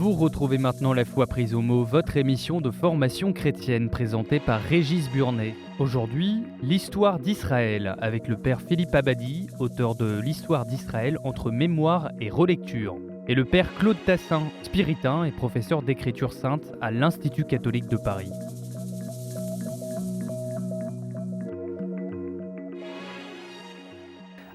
Vous retrouvez maintenant La foi prise au mot, votre émission de formation chrétienne présentée par Régis Burnet. Aujourd'hui, l'histoire d'Israël avec le père Philippe Abadi, auteur de l'histoire d'Israël entre mémoire et relecture. Et le père Claude Tassin, spiritain et professeur d'écriture sainte à l'Institut catholique de Paris.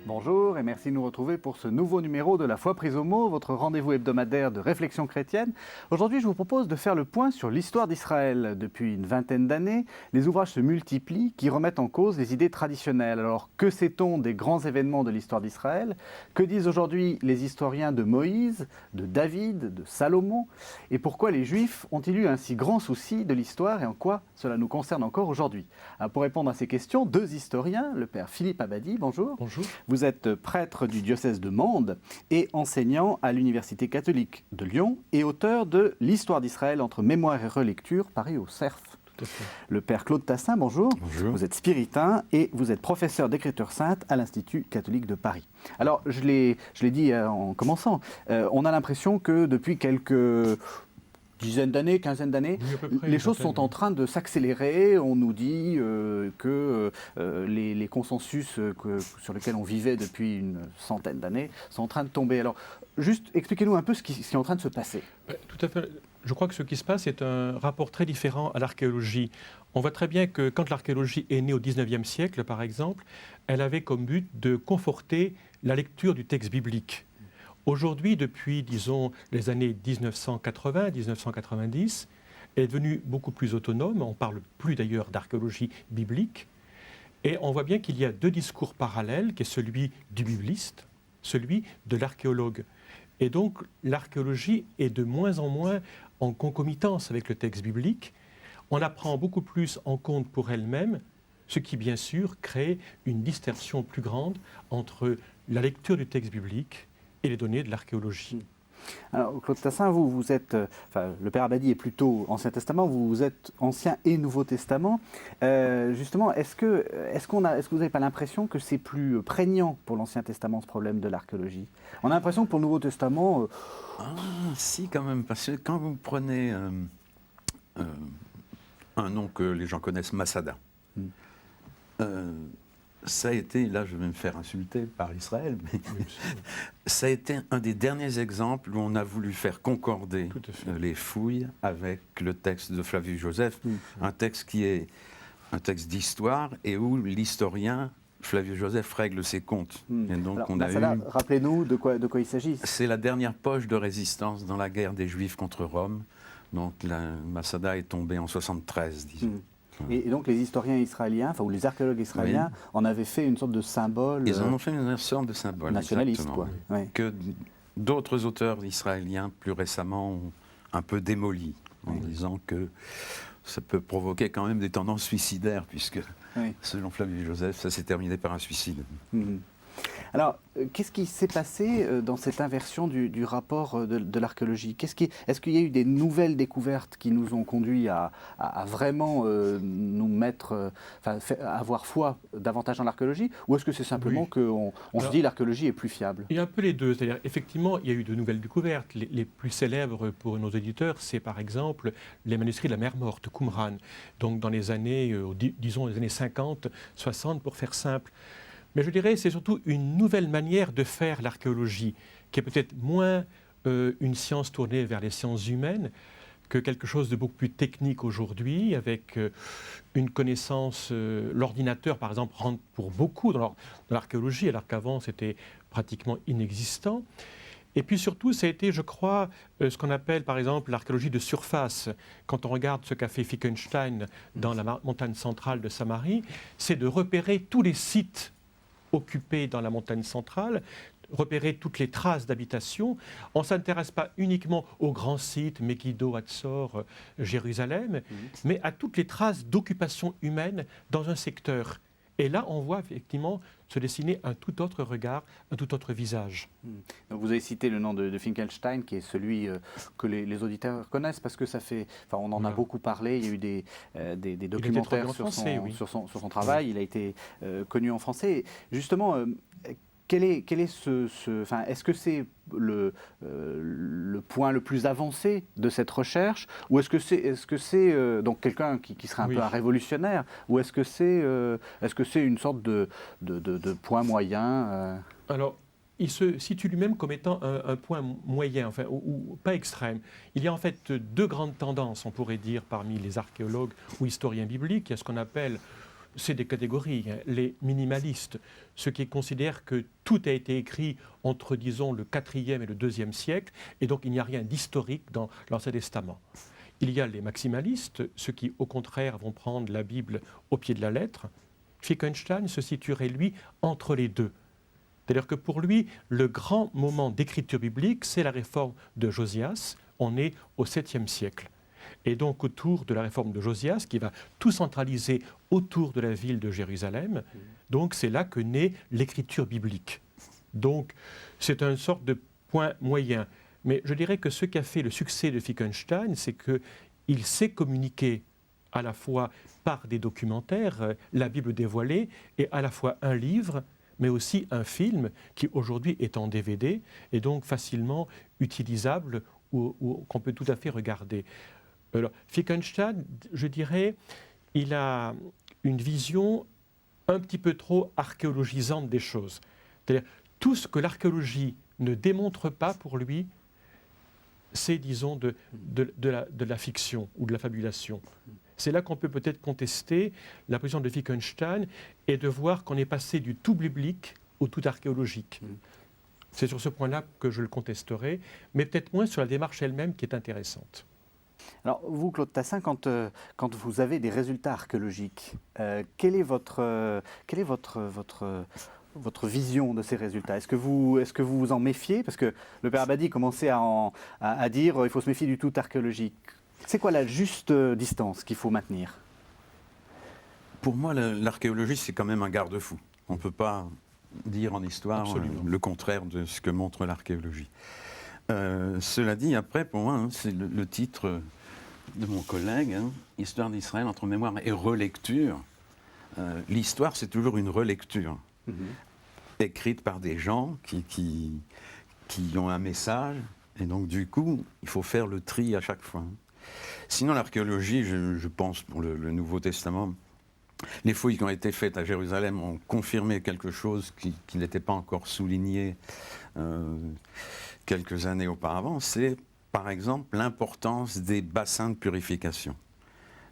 Bonjour et merci de nous retrouver pour ce nouveau numéro de La foi prise au mot, votre rendez-vous hebdomadaire de réflexion chrétienne. Aujourd'hui, je vous propose de faire le point sur l'histoire d'Israël. Depuis une vingtaine d'années, les ouvrages se multiplient qui remettent en cause les idées traditionnelles. Alors, que sait-on des grands événements de l'histoire d'Israël? Que disent aujourd'hui les historiens de Moïse, de David, de Salomon? Et pourquoi les Juifs ont-ils eu un si grand souci de l'histoire et en quoi cela nous concerne encore aujourd'hui? Pour répondre à ces questions, deux historiens, le père Philippe Abadi, bonjour. Bonjour. Vous êtes prêtre du diocèse de Mende et enseignant à l'Université catholique de Lyon et auteur de l'histoire d'Israël entre mémoire et relecture, paru au CERF. Tout à fait. Le père Claude Tassin, bonjour. Bonjour. Vous êtes spiritain et vous êtes professeur d'écriture sainte à l'Institut catholique de Paris. Alors, je l'ai dit en commençant, on a l'impression que depuis quelques dizaine d'années, quinzaine d'années, Oui, les choses sont en train de s'accélérer. On nous dit que les consensus sur lesquels on vivait depuis une centaine d'années sont en train de tomber. Alors, juste expliquez-nous un peu ce qui est en train de se passer. Tout à fait. Je crois que ce qui se passe est un rapport très différent à l'archéologie. On voit très bien que quand l'archéologie est née au XIXe siècle, par exemple, elle avait comme but de conforter la lecture du texte biblique. Aujourd'hui, depuis, disons, les années 1980-1990, elle est devenue beaucoup plus autonome. On ne parle plus d'ailleurs d'archéologie biblique. Et on voit bien qu'il y a deux discours parallèles, qui est celui du bibliste, celui de l'archéologue. Et donc, l'archéologie est de moins en moins en concomitance avec le texte biblique. On la prend beaucoup plus en compte pour elle-même, ce qui, bien sûr, crée une distorsion plus grande entre la lecture du texte biblique et les données de l'archéologie. Alors, Claude Tassin, vous êtes, le père Abadi est plutôt Ancien Testament, vous êtes Ancien et Nouveau Testament. Justement, est-ce que vous n'avez pas l'impression que c'est plus prégnant pour l'Ancien Testament, ce problème de l'archéologie? On a l'impression que pour le Nouveau Testament... Si, quand même, parce que quand vous prenez un nom que les gens connaissent, Masada, ça a été, là je vais me faire insulter par Israël, mais ça a été un des derniers exemples où on a voulu faire concorder les fouilles avec le texte de Flavius Joseph, un texte qui est un texte d'histoire et où l'historien Flavius Joseph règle ses comptes. Et donc Alors, on a Masada, rappelez-nous de quoi il s'agit. C'est la dernière poche de résistance dans la guerre des Juifs contre Rome. Donc Masada est tombé en 73, disons. Et donc les historiens israéliens, ou les archéologues israéliens, en avaient fait une sorte de symbole. Ils en ont fait une sorte de symbole nationaliste, quoi. Oui. Que d'autres auteurs israéliens plus récemment ont un peu démoli en disant que ça peut provoquer quand même des tendances suicidaires, puisque selon Flavius Joseph, ça s'est terminé par un suicide. Alors, qu'est-ce qui s'est passé dans cette inversion du rapport de l'archéologie? Est-ce qu'il y a eu des nouvelles découvertes qui nous ont conduits à vraiment nous mettre, avoir foi davantage dans l'archéologie? Ou est-ce que c'est simplement qu'on se dit l'archéologie est plus fiable? Il y a un peu les deux. C'est-à-dire, effectivement, il y a eu de nouvelles découvertes. Les plus célèbres pour nos éditeurs, c'est par exemple les manuscrits de la mer morte, Qumran. Donc dans les années, disons les années 50, 60, pour faire simple. Mais je dirais que c'est surtout une nouvelle manière de faire l'archéologie, qui est peut-être moins une science tournée vers les sciences humaines que quelque chose de beaucoup plus technique aujourd'hui, avec une connaissance. L'ordinateur, par exemple, rentre pour beaucoup dans l'archéologie, alors qu'avant, c'était pratiquement inexistant. Et puis surtout, ça a été, je crois, ce qu'on appelle par exemple l'archéologie de surface. Quand on regarde ce qu'a fait Fickenstein dans la montagne centrale de Samarie, c'est de repérer tous les sites occupés dans la montagne centrale, repérer toutes les traces d'habitation. On ne s'intéresse pas uniquement aux grands sites, Megiddo, Hatzor, Jérusalem, mais à toutes les traces d'occupation humaine dans un secteur. Et là, on voit effectivement se dessiner un tout autre regard, un tout autre visage. Donc vous avez cité le nom de Finkelstein, qui est celui que les auditeurs connaissent, parce que ça fait, on en a beaucoup parlé, il y a eu des documentaires sur son travail, il a été connu en français. Et justement, est-ce que c'est le point le plus avancé de cette recherche, ou est-ce que c'est donc quelqu'un qui serait un peu un révolutionnaire, ou est-ce que c'est une sorte de point moyen Alors, il se situe lui-même comme étant un point moyen, enfin, ou pas extrême. Il y a en fait deux grandes tendances, on pourrait dire, parmi les archéologues ou historiens bibliques. Il y a ce qu'on appelle, c'est des catégories, hein, les minimalistes, ceux qui considèrent que tout a été écrit entre, disons, le 4e et le 2e siècle, et donc il n'y a rien d'historique dans l'Ancien Testament. Il y a les maximalistes, ceux qui, au contraire, vont prendre la Bible au pied de la lettre. Wittgenstein se situerait, lui, entre les deux. C'est-à-dire que pour lui, le grand moment d'écriture biblique, c'est la réforme de Josias. On est au 7e siècle. Et donc autour de la réforme de Josias, qui va tout centraliser autour de la ville de Jérusalem, donc c'est là que naît l'écriture biblique. Donc c'est une sorte de point moyen. Mais je dirais que ce qui a fait le succès de Wittgenstein, c'est qu'il sait communiquer à la fois par des documentaires, la Bible dévoilée, et à la fois un livre, mais aussi un film qui aujourd'hui est en DVD et donc facilement utilisable ou qu'on peut tout à fait regarder. Alors, Wittgenstein, je dirais, il a une vision un petit peu trop archéologisante des choses. C'est-à-dire, tout ce que l'archéologie ne démontre pas pour lui, c'est, disons, de la fiction ou de la fabulation. C'est là qu'on peut peut-être contester la position de Wittgenstein et de voir qu'on est passé du tout biblique au tout archéologique. C'est sur ce point-là que je le contesterai, mais peut-être moins sur la démarche elle-même qui est intéressante. Alors vous, Claude Tassin, quand vous avez des résultats archéologiques, quelle est votre vision de ces résultats? Est-ce que vous vous en méfiez? Parce que le père Abadie commençait à dire qu'il faut se méfier du tout archéologique. C'est quoi la juste distance qu'il faut maintenir? Pour moi, l'archéologie, c'est quand même un garde-fou. On ne peut pas dire en histoire le contraire de ce que montre l'archéologie. Cela dit, après, pour moi, hein, c'est le titre de mon collègue, hein, Histoire d'Israël entre mémoire et relecture. L'histoire, c'est toujours une relecture, écrite par des gens qui ont un message, et donc du coup, il faut faire le tri à chaque fois. Sinon, l'archéologie, je pense, pour le Nouveau Testament, les fouilles qui ont été faites à Jérusalem ont confirmé quelque chose qui n'était pas encore souligné quelques années auparavant. C'est, par exemple, l'importance des bassins de purification.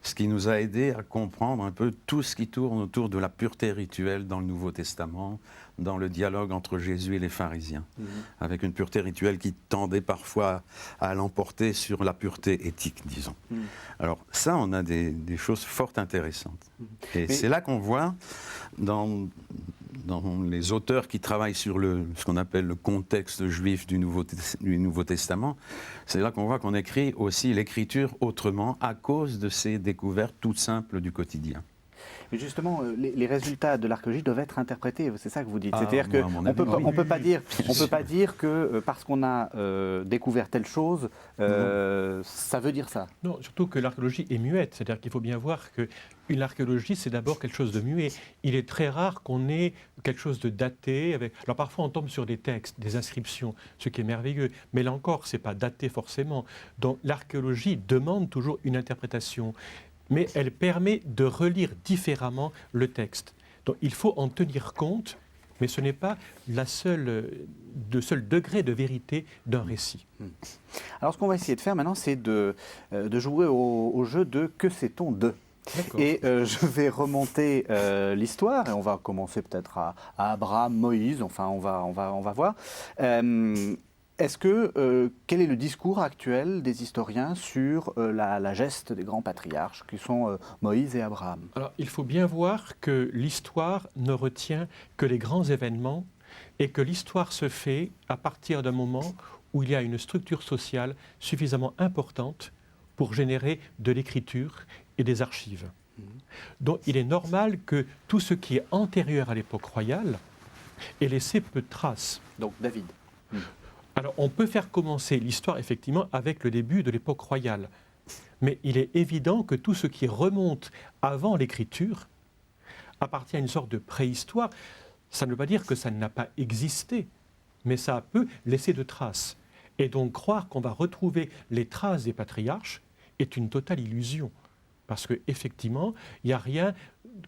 Ce qui nous a aidé à comprendre un peu tout ce qui tourne autour de la pureté rituelle dans le Nouveau Testament, dans le dialogue entre Jésus et les pharisiens, avec une pureté rituelle qui tendait parfois à l'emporter sur la pureté éthique, disons. Alors ça, on a des choses fort intéressantes. Et c'est là qu'on voit, dans les auteurs qui travaillent sur ce qu'on appelle le contexte juif du Nouveau Testament, c'est là qu'on voit qu'on écrit aussi l'écriture autrement à cause de ces découvertes toutes simples du quotidien. Mais justement, les résultats de l'archéologie doivent être interprétés, c'est ça que vous dites. C'est-à-dire qu'on ne peut pas dire que parce qu'on a découvert telle chose, ça veut dire ça. Non, surtout que l'archéologie est muette. C'est-à-dire qu'il faut bien voir qu'une archéologie, c'est d'abord quelque chose de muet. Il est très rare qu'on ait quelque chose de daté. Alors parfois, on tombe sur des textes, des inscriptions, ce qui est merveilleux. Mais là encore, ce n'est pas daté forcément. Donc l'archéologie demande toujours une interprétation. Mais elle permet de relire différemment le texte. Donc il faut en tenir compte, mais ce n'est pas le seul degré de vérité d'un récit. Alors ce qu'on va essayer de faire maintenant, c'est de jouer au jeu de « Que sait-on de ?» Et je vais remonter l'histoire, et on va commencer peut-être à Abraham, Moïse, enfin on va voir. Quel est le discours actuel des historiens sur la geste des grands patriarches, qui sont Moïse et Abraham? Alors, il faut bien voir que l'histoire ne retient que les grands événements et que l'histoire se fait à partir d'un moment où il y a une structure sociale suffisamment importante pour générer de l'écriture et des archives. Donc, il est normal que tout ce qui est antérieur à l'époque royale ait laissé peu de traces. Donc, David. Alors, on peut faire commencer l'histoire, effectivement, avec le début de l'époque royale. Mais il est évident que tout ce qui remonte avant l'écriture appartient à une sorte de préhistoire. Ça ne veut pas dire que ça n'a pas existé, mais ça peut laisser de traces. Et donc croire qu'on va retrouver les traces des patriarches est une totale illusion. Parce qu'effectivement, il n'y a rien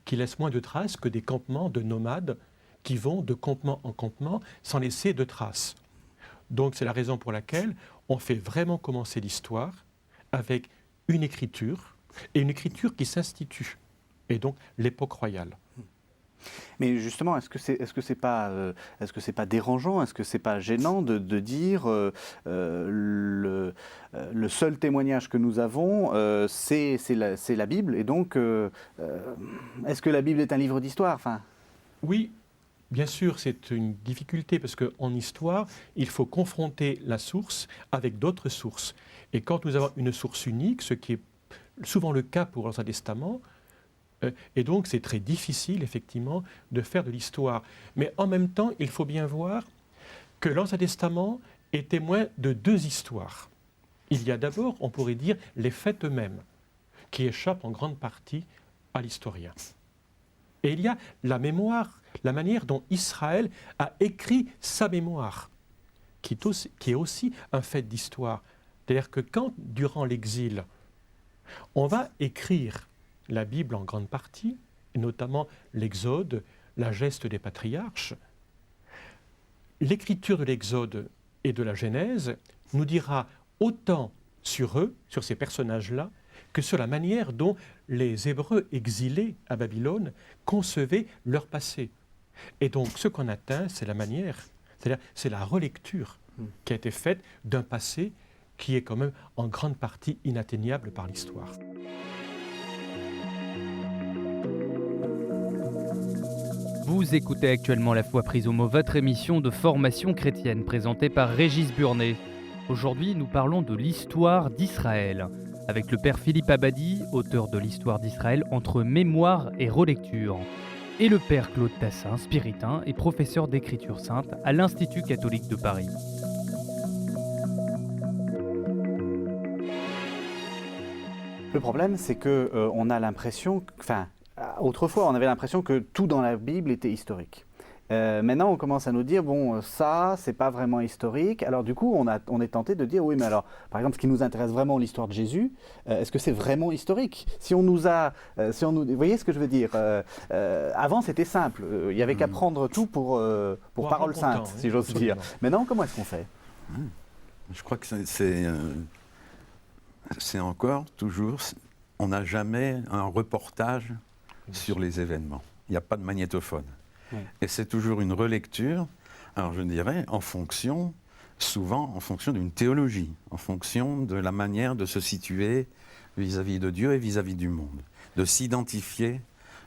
qui laisse moins de traces que des campements de nomades qui vont de campement en campement sans laisser de traces. Donc c'est la raison pour laquelle on fait vraiment commencer l'histoire avec une écriture, et une écriture qui s'institue, et donc l'époque royale. Mais justement, est-ce que c'est pas dérangeant, est-ce que c'est pas gênant de dire le seul témoignage que nous avons, c'est la Bible, et donc est-ce que la Bible est un livre d'histoire, enfin... Oui, bien sûr, c'est une difficulté parce qu'en histoire, il faut confronter la source avec d'autres sources. Et quand nous avons une source unique, ce qui est souvent le cas pour l'Ancien Testament, et donc c'est très difficile effectivement de faire de l'histoire. Mais en même temps, il faut bien voir que l'Ancien Testament est témoin de deux histoires. Il y a d'abord, on pourrait dire, les faits eux-mêmes, qui échappent en grande partie à l'historien. Et il y a la mémoire, la manière dont Israël a écrit sa mémoire, qui est aussi un fait d'histoire. C'est-à-dire que quand, durant l'exil, on va écrire la Bible en grande partie, et notamment l'Exode, la geste des patriarches, l'écriture de l'Exode et de la Genèse nous dira autant sur eux, sur ces personnages-là, que sur la manière dont les Hébreux exilés à Babylone concevaient leur passé. Et donc ce qu'on atteint, c'est la manière, c'est-à-dire c'est la relecture qui a été faite d'un passé qui est quand même en grande partie inatteignable par l'histoire. Vous écoutez actuellement La Foi prise au mot, votre émission de formation chrétienne présentée par Régis Burnet. Aujourd'hui, nous parlons de l'histoire d'Israël, avec le père Philippe Abadi, auteur de l'histoire d'Israël entre mémoire et relecture, et le père Claude Tassin, spiritain et professeur d'écriture sainte à l'Institut catholique de Paris. Le problème, c'est qu'on a l'impression, autrefois, on avait l'impression que tout dans la Bible était historique. Maintenant, on commence à nous dire, bon, ça, c'est pas vraiment historique. Alors du coup, on est tenté de dire, oui, mais alors, par exemple, ce qui nous intéresse vraiment, l'histoire de Jésus, est-ce que c'est vraiment historique ? Si on nous a, vous voyez ce que je veux dire ? Avant, c'était simple. Il y avait qu'à prendre tout pour parole sainte, si j'ose dire. Maintenant, comment est-ce qu'on fait ? Je crois que c'est encore, toujours, on n'a jamais un reportage sur les événements. Il n'y a pas de magnétophone. Oui. Et c'est toujours une relecture, alors je dirais, souvent en fonction d'une théologie, en fonction de la manière de se situer vis-à-vis de Dieu et vis-à-vis du monde, de s'identifier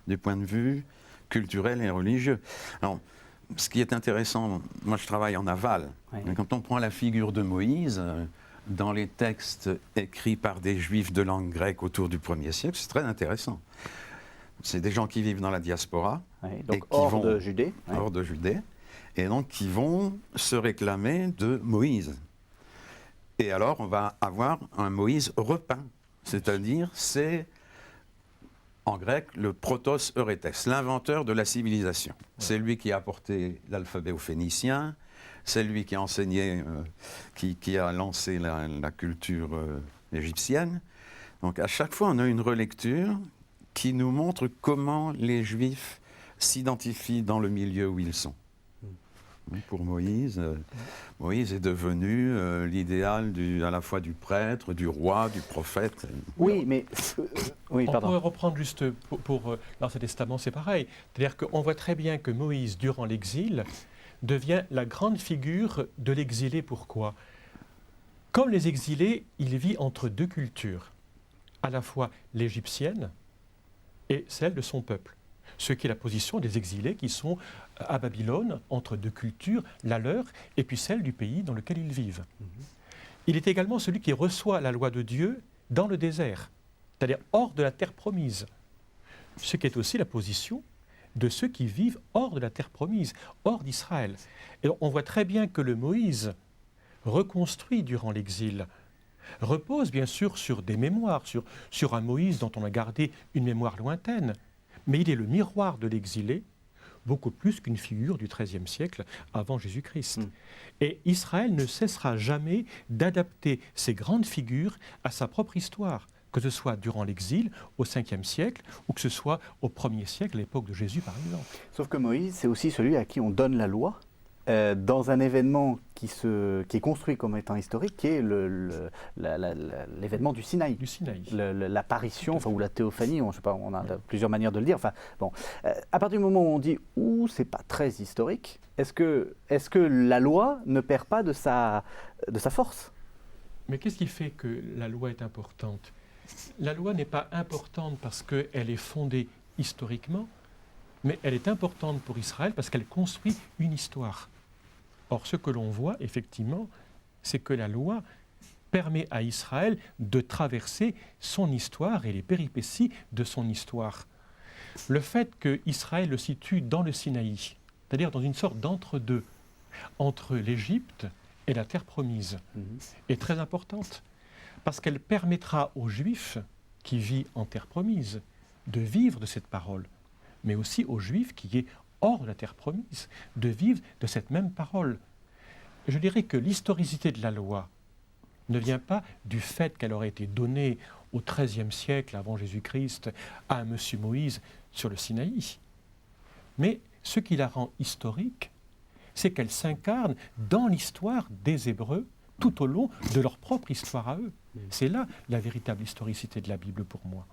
du point de vue culturel et religieux. Alors, ce qui est intéressant, moi je travaille en aval, oui. Quand on prend la figure de Moïse, dans les textes écrits par des juifs de langue grecque autour du 1er siècle, c'est très intéressant. C'est des gens qui vivent dans la diaspora, oui, donc hors de Judée, et donc qui vont se réclamer de Moïse. Et alors on va avoir un Moïse repeint, c'est-à-dire c'est en grec le protos euretes, l'inventeur de la civilisation. Oui. C'est lui qui a apporté l'alphabet aux Phéniciens, c'est lui qui a enseigné, qui a lancé la culture égyptienne. Donc à chaque fois on a une relecture qui nous montre comment les Juifs s'identifient dans le milieu où ils sont. Pour Moïse, Moïse est devenu l'idéal à la fois du prêtre, du roi, du prophète. Oui, mais... on pourrait reprendre juste pour l'Ancien Testament, c'est pareil. C'est-à-dire qu'on voit très bien que Moïse, durant l'exil, devient la grande figure de l'exilé. Pourquoi ? Comme les exilés, il vit entre deux cultures, à la fois l'égyptienne et celle de son peuple. Ce qui est la position des exilés qui sont à Babylone, entre deux cultures, la leur et puis celle du pays dans lequel ils vivent. Il est également celui qui reçoit la loi de Dieu dans le désert, c'est-à-dire hors de la terre promise. Ce qui est aussi la position de ceux qui vivent hors de la terre promise, hors d'Israël. Et on voit très bien que le Moïse reconstruit durant l'exil repose bien sûr sur des mémoires, sur un Moïse dont on a gardé une mémoire lointaine, mais il est le miroir de l'exilé, beaucoup plus qu'une figure du XIIIe siècle avant Jésus-Christ. Et Israël ne cessera jamais d'adapter ces grandes figures à sa propre histoire, que ce soit durant l'exil, au 5e siècle, ou que ce soit au 1er siècle, à l'époque de Jésus, par exemple. Sauf que Moïse, c'est aussi celui à qui on donne la loi, dans un événement qui est construit comme étant historique, qui est l'événement du Sinaï. L'apparition, ou la théophanie, je sais pas, on a plusieurs manières de le dire. Enfin, bon. À partir du moment où on dit « ouh, c'est pas très historique », est-ce que la loi ne perd pas de sa force? Mais qu'est-ce qui fait que la loi est importante? La loi n'est pas importante parce qu'elle est fondée historiquement, mais elle est importante pour Israël parce qu'elle construit une histoire. Or, ce que l'on voit, effectivement, c'est que la loi permet à Israël de traverser son histoire et les péripéties de son histoire. Le fait qu'Israël le situe dans le Sinaï, c'est-à-dire dans une sorte d'entre-deux, entre l'Égypte et la terre promise, est très importante, parce qu'elle permettra aux Juifs qui vivent en terre promise de vivre de cette parole, mais aussi aux Juifs qui est hors de la terre promise, de vivre de cette même parole. Je dirais que l'historicité de la loi ne vient pas du fait qu'elle aurait été donnée au XIIIe siècle avant Jésus-Christ à un monsieur Moïse sur le Sinaï. Mais ce qui la rend historique, c'est qu'elle s'incarne dans l'histoire des Hébreux tout au long de leur propre histoire à eux. C'est là la véritable historicité de la Bible pour moi.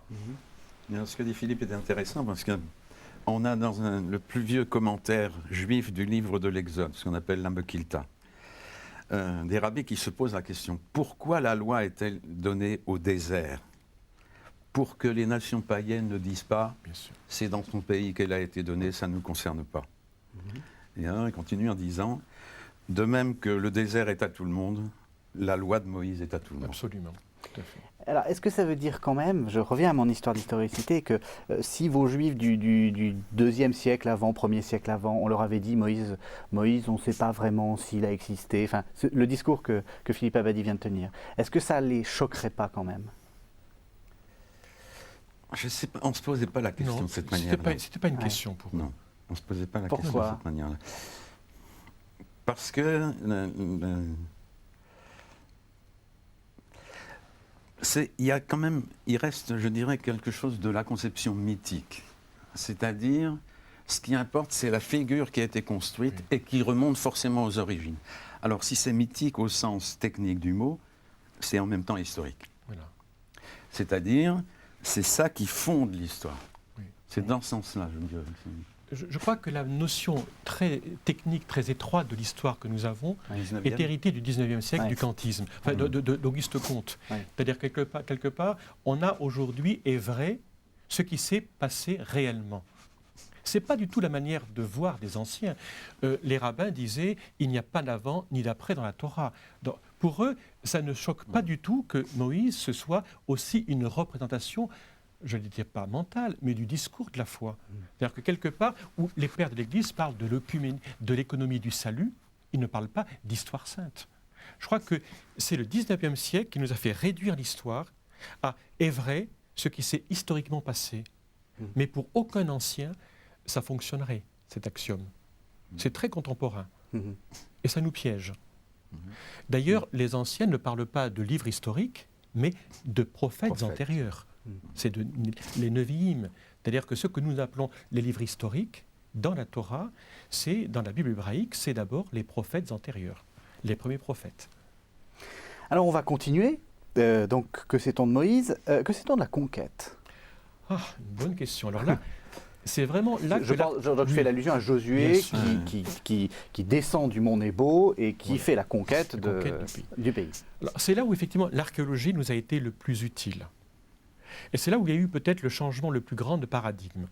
Alors, ce que dit Philippe est intéressant parce que on a dans le plus vieux commentaire juif du livre de l'Exode, ce qu'on appelle la Mekilta, des rabbis qui se posent la question, pourquoi la loi est-elle donnée au désert? Pour que les nations païennes ne disent pas, c'est dans ton pays qu'elle a été donnée, ça ne nous concerne pas. Et alors il continue en disant, de même que le désert est à tout le monde, la loi de Moïse est à tout le monde. Absolument, tout à fait. Alors, est-ce que ça veut dire quand même, je reviens à mon histoire d'historicité, que si vos Juifs du 2e siècle avant, 1er siècle avant, on leur avait dit Moïse, on ne sait pas vraiment s'il a existé, enfin, le discours que Philippe Abadi vient de tenir, est-ce que ça ne les choquerait pas quand même? Je sais pas, on ne se posait pas la question de cette manière-là. C'était pas une question pour Non, on ne se posait pas la Pourquoi? question de cette manière-là. Parce que il reste, je dirais, quelque chose de la conception mythique. C'est-à-dire, ce qui importe, c'est la figure qui a été construite et qui remonte forcément aux origines. Alors, si c'est mythique au sens technique du mot, c'est en même temps historique. Voilà. C'est-à-dire, c'est ça qui fonde l'histoire. C'est dans ce sens-là, je me dirais. Je crois que la notion très technique, très étroite de l'histoire que nous avons est héritée du 19e siècle, du kantisme, enfin, d'Auguste Comte. C'est-à-dire, quelque part, on a aujourd'hui, est vrai, ce qui s'est passé réellement. Ce n'est pas du tout la manière de voir des anciens. Les rabbins disaient, il n'y a pas d'avant ni d'après dans la Torah. Donc, pour eux, ça ne choque pas du tout que Moïse, ce soit aussi une représentation, je ne dirais pas mentale, mais du discours de la foi. C'est-à-dire que quelque part, où les pères de l'Église parlent de l'économie du salut, ils ne parlent pas d'histoire sainte. Je crois que c'est le 19e siècle qui nous a fait réduire l'histoire à est vrai ce qui s'est historiquement passé. Mais pour aucun ancien, ça fonctionnerait, cet axiome. C'est très contemporain. Et ça nous piège. D'ailleurs, les anciens ne parlent pas de livres historiques, mais de prophètes antérieurs. C'est les Nevi'im. C'est-à-dire que ce que nous appelons les livres historiques, dans la Torah, dans la Bible hébraïque, c'est d'abord les prophètes antérieurs, les premiers prophètes. Alors on va continuer. Donc, que sait-on de Moïse? Que sait-on de la conquête? Une bonne question. Alors là, c'est vraiment là que... Je fais l'allusion à Josué qui descend du mont Nebo et qui fait la conquête du pays. C'est là où effectivement l'archéologie nous a été le plus utile. Et c'est là où il y a eu peut-être le changement le plus grand de paradigme.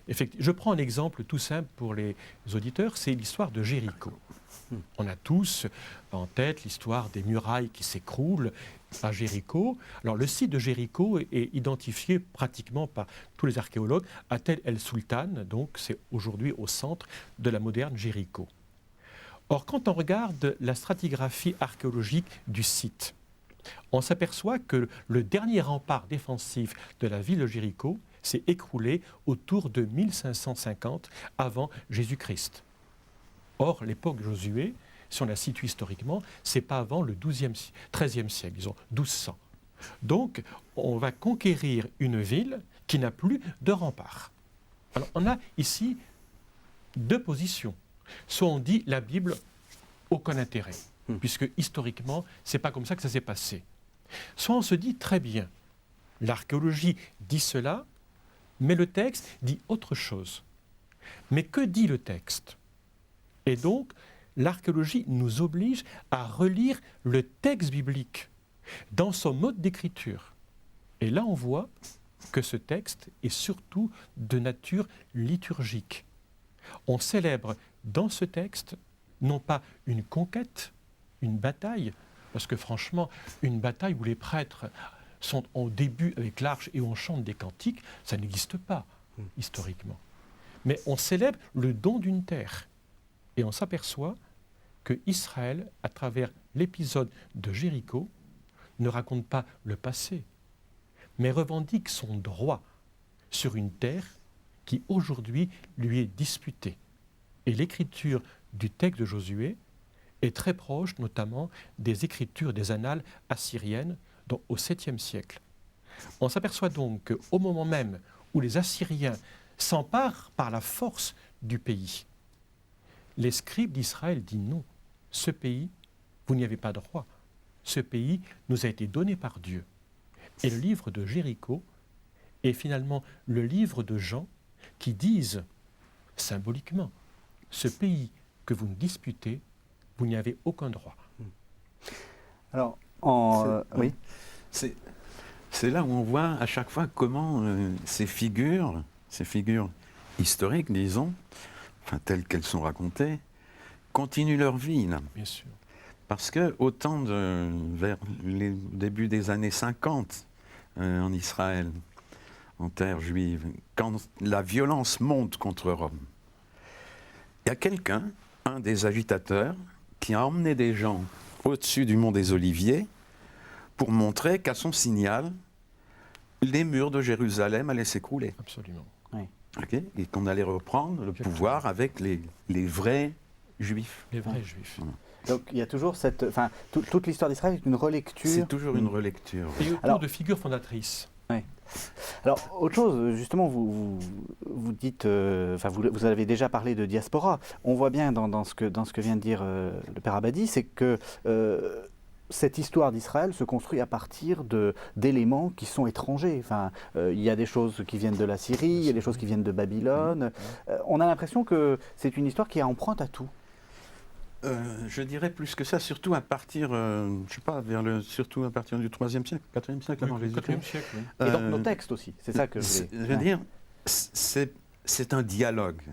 Je prends un exemple tout simple pour les auditeurs, c'est l'histoire de Jéricho. On a tous en tête l'histoire des murailles qui s'écroulent à Jéricho. Alors le site de Jéricho est identifié pratiquement par tous les archéologues à Tel el-Sultan, donc c'est aujourd'hui au centre de la moderne Jéricho. Or quand on regarde la stratigraphie archéologique du site, on s'aperçoit que le dernier rempart défensif de la ville de Jéricho, s'est écroulé autour de 1550 avant Jésus-Christ. Or, l'époque de Josué, si on la situe historiquement, ce n'est pas avant le XIIIe siècle, disons 1200. Donc, on va conquérir une ville qui n'a plus de rempart. Alors, on a ici deux positions. Soit on dit la Bible, aucun intérêt, puisque historiquement, ce n'est pas comme ça que ça s'est passé. Soit on se dit très bien, l'archéologie dit cela, mais le texte dit autre chose. Mais que dit le texte? Et donc, l'archéologie nous oblige à relire le texte biblique dans son mode d'écriture. Et là, on voit que ce texte est surtout de nature liturgique. On célèbre dans ce texte non pas une conquête, une bataille, parce que franchement, une bataille où les prêtres sont au début avec l'arche et où on chante des cantiques, ça n'existe pas historiquement. Mais on célèbre le don d'une terre. Et on s'aperçoit que Israël, à travers l'épisode de Jéricho, ne raconte pas le passé, mais revendique son droit sur une terre qui aujourd'hui lui est disputée. Et l'écriture du texte de Josué est très proche notamment des écritures des annales assyriennes au 7e siècle. On s'aperçoit donc qu'au moment même où les Assyriens s'emparent par la force du pays, les scribes d'Israël disent non, ce pays, vous n'y avez pas droit. Ce pays nous a été donné par Dieu. Et le livre de Jéricho est finalement le livre de gens qui disent symboliquement, ce pays que vous nous disputez, vous n'y avez aucun droit. Alors, oui. C'est là où on voit à chaque fois comment ces figures historiques, disons, enfin, telles qu'elles sont racontées, continuent leur vie. Là. Bien sûr. Parce que vers le début des années 50, en Israël, en terre juive, quand la violence monte contre Rome, il y a quelqu'un, un des agitateurs, qui a emmené des gens au-dessus du mont des Oliviers pour montrer qu'à son signal, les murs de Jérusalem allaient s'écrouler. Absolument. Oui. Okay, et qu'on allait reprendre le pouvoir avec les vrais Juifs. Les vrais Juifs. Voilà. Donc il y a toujours cette... Enfin, toute l'histoire d'Israël est une relecture. C'est toujours une relecture. Et autour de figures fondatrices. Oui. Alors, autre chose, justement, vous dites... vous avez déjà parlé de diaspora. On voit bien dans ce que vient de dire le Père Abadi, c'est que... cette histoire d'Israël se construit à partir d'éléments qui sont étrangers. Enfin, il y a des choses qui viennent de la Syrie, il y a des choses qui viennent de Babylone. On a l'impression que c'est une histoire qui emprunte à tout. Je dirais plus que ça, surtout à partir, je sais pas, surtout à partir du 3e siècle, 4e siècle avant Jésus. 4e siècle, oui. Et donc nos textes aussi, c'est ça que je voulais... Je veux dire, c'est un dialogue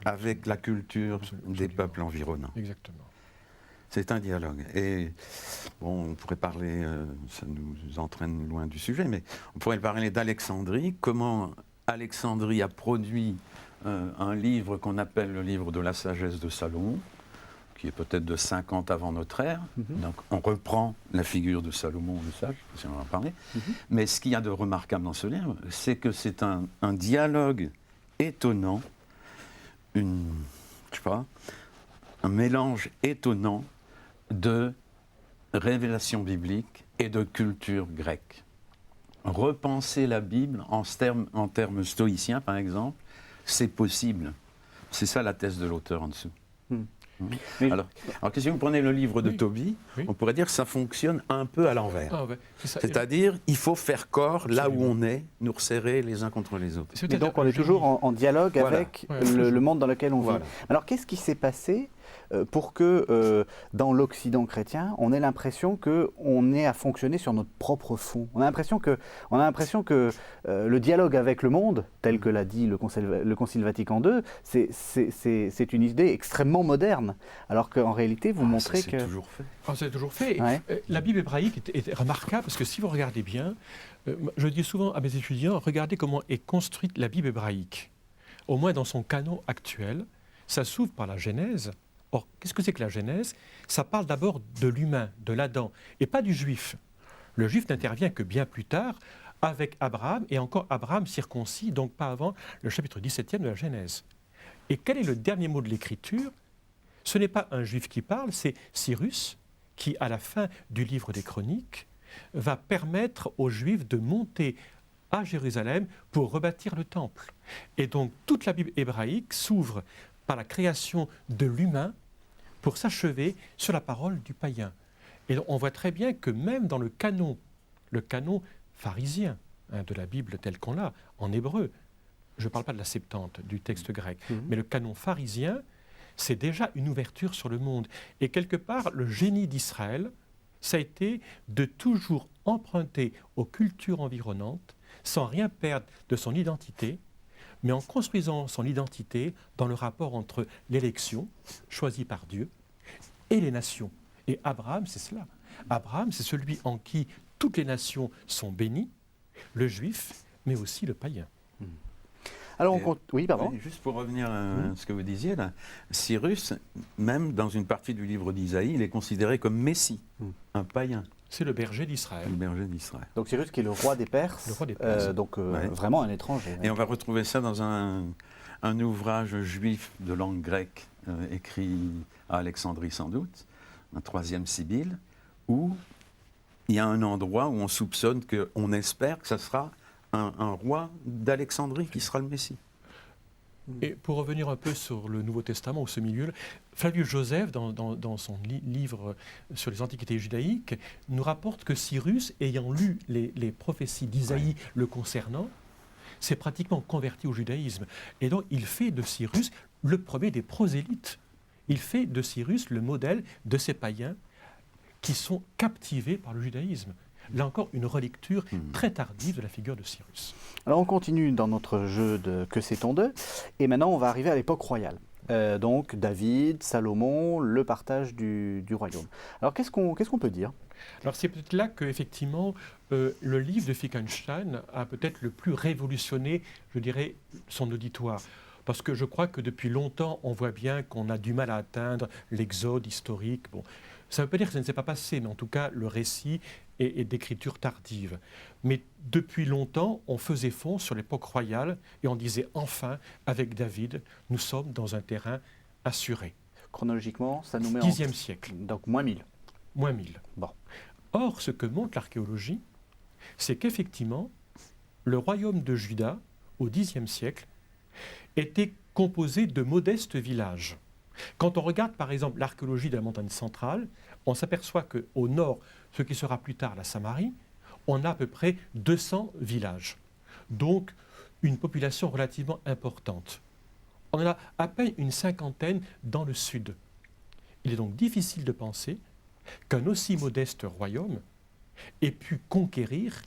avec la culture des peuples environnants. Exactement. C'est un dialogue. Et bon, on pourrait parler, ça nous entraîne loin du sujet, mais on pourrait parler d'Alexandrie, comment Alexandrie a produit un livre qu'on appelle le livre de la sagesse de Salomon, qui est peut-être de 50 avant notre ère. Donc on reprend la figure de Salomon, le sage, si on va en parler. Mais ce qu'il y a de remarquable dans ce livre, c'est que c'est un dialogue étonnant, un mélange étonnant de révélation biblique et de culture grecque. Repenser la Bible en termes stoïciens, par exemple, c'est possible. C'est ça la thèse de l'auteur en dessous. Alors, si vous prenez le livre de Tobie, on pourrait dire que ça fonctionne un peu à l'envers. Ah, ouais, c'est-à-dire, il faut faire corps là où on est, nous resserrer les uns contre les autres. Et donc on est toujours en dialogue avec le monde dans lequel on vit. Alors qu'est-ce qui s'est passé pour que dans l'Occident chrétien, on ait l'impression qu'on est à fonctionner sur notre propre fond? On a l'impression que le dialogue avec le monde, tel que l'a dit le Concile Vatican II, c'est une idée extrêmement moderne. Alors qu'en réalité, vous montrez que... C'est toujours fait. C'est toujours fait. La Bible hébraïque est remarquable parce que si vous regardez bien, je dis souvent à mes étudiants, regardez comment est construite la Bible hébraïque. Au moins dans son canon actuel, ça s'ouvre par la Genèse. Or, qu'est-ce que c'est que la Genèse? Ça parle d'abord de l'humain, de l'Adam, et pas du juif. Le juif n'intervient que bien plus tard, avec Abraham, et encore Abraham circoncis, donc pas avant le chapitre 17e de la Genèse. Et quel est le dernier mot de l'Écriture? Ce n'est pas un juif qui parle, c'est Cyrus qui, à la fin du livre des Chroniques, va permettre aux Juifs de monter à Jérusalem pour rebâtir le temple. Et donc toute la Bible hébraïque s'ouvre par la création de l'humain pour s'achever sur la parole du païen. Et on voit très bien que même dans le canon pharisien de la Bible tel qu'on l'a en hébreu, je ne parle pas de la Septante, du texte grec, mais le canon pharisien, c'est déjà une ouverture sur le monde. Et quelque part, le génie d'Israël, ça a été de toujours emprunter aux cultures environnantes sans rien perdre de son identité, mais en construisant son identité dans le rapport entre l'élection, choisie par Dieu, et les nations. Et Abraham, c'est cela. Abraham, c'est celui en qui toutes les nations sont bénies, le juif, mais aussi le païen. Alors, oui, pardon. Oui, juste pour revenir à ce que vous disiez, là, Cyrus, même dans une partie du livre d'Isaïe, il est considéré comme Messie, un païen. C'est le berger d'Israël. Le berger d'Israël. Donc Cyrus qui est le roi des Perses, vraiment un étranger. Et on va retrouver ça dans un ouvrage juif de langue grecque, écrit à Alexandrie sans doute, un 3e Sibylle, où il y a un endroit où on soupçonne, on espère que ça sera un roi d'Alexandrie qui sera le Messie. Et pour revenir un peu sur le Nouveau Testament, ou ce milieu, Flavius Joseph, dans son livre sur les antiquités judaïques, nous rapporte que Cyrus, ayant lu les prophéties d'Isaïe le concernant, s'est pratiquement converti au judaïsme. Et donc il fait de Cyrus le premier des prosélytes. Il fait de Cyrus le modèle de ces païens qui sont captivés par le judaïsme. Là encore, une relecture très tardive de la figure de Cyrus. Alors on continue dans notre jeu de Que sait-on d'eux, et maintenant on va arriver à l'époque royale. Donc David, Salomon, le partage du royaume. Alors qu'est-ce qu'on peut dire? Alors c'est peut-être là qu'effectivement le livre de Wittgenstein a peut-être le plus révolutionné, je dirais, son auditoire. Parce que je crois que depuis longtemps, on voit bien qu'on a du mal à atteindre l'exode historique. Bon, ça ne veut pas dire que ça ne s'est pas passé, mais en tout cas, le récit est d'écriture tardive. Mais depuis longtemps, on faisait fond sur l'époque royale et on disait enfin, avec David, nous sommes dans un terrain assuré. Chronologiquement, ça nous met 10e siècle. Donc moins 1000. Moins 1000. Bon. Or, ce que montre l'archéologie, c'est qu'effectivement, le royaume de Juda, au Xe siècle, était composé de modestes villages. Quand on regarde par exemple l'archéologie de la montagne centrale, on s'aperçoit qu'au nord, ce qui sera plus tard la Samarie, on a à peu près 200 villages. Donc une population relativement importante. On en a à peine une cinquantaine dans le sud. Il est donc difficile de penser qu'un aussi modeste royaume ait pu conquérir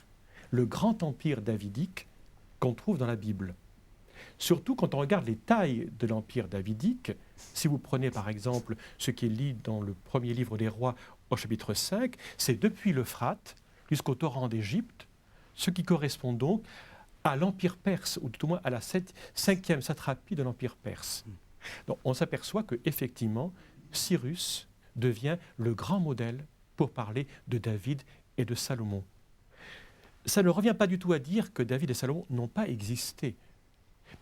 le grand empire davidique qu'on trouve dans la Bible. Surtout quand on regarde les tailles de l'empire davidique, si vous prenez par exemple ce qui est dit dans le premier livre des rois au chapitre 5, c'est depuis l'Euphrate jusqu'au torrent d'Égypte, ce qui correspond donc à l'empire perse, ou tout au moins à la 5e satrapie de l'empire perse. Donc on s'aperçoit qu'effectivement, Cyrus devient le grand modèle pour parler de David et de Salomon. Ça ne revient pas du tout à dire que David et Salomon n'ont pas existé,